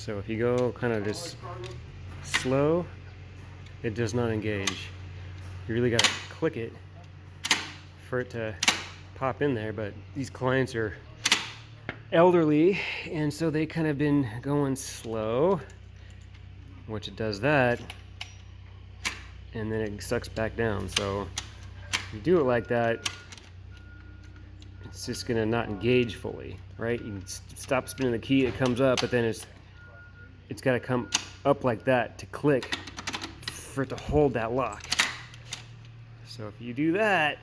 So if you go kind of just slow, it does not engage. You really gotta click it for it to pop in there, but these clients are elderly, and so they kind of been going slow, which it does that, and then it sucks back down. So if you do it like that, it's just gonna not engage fully, right? You can stop spinning the key, it comes up, but then it's got to come up like that to click for it to hold that lock. So if you do that,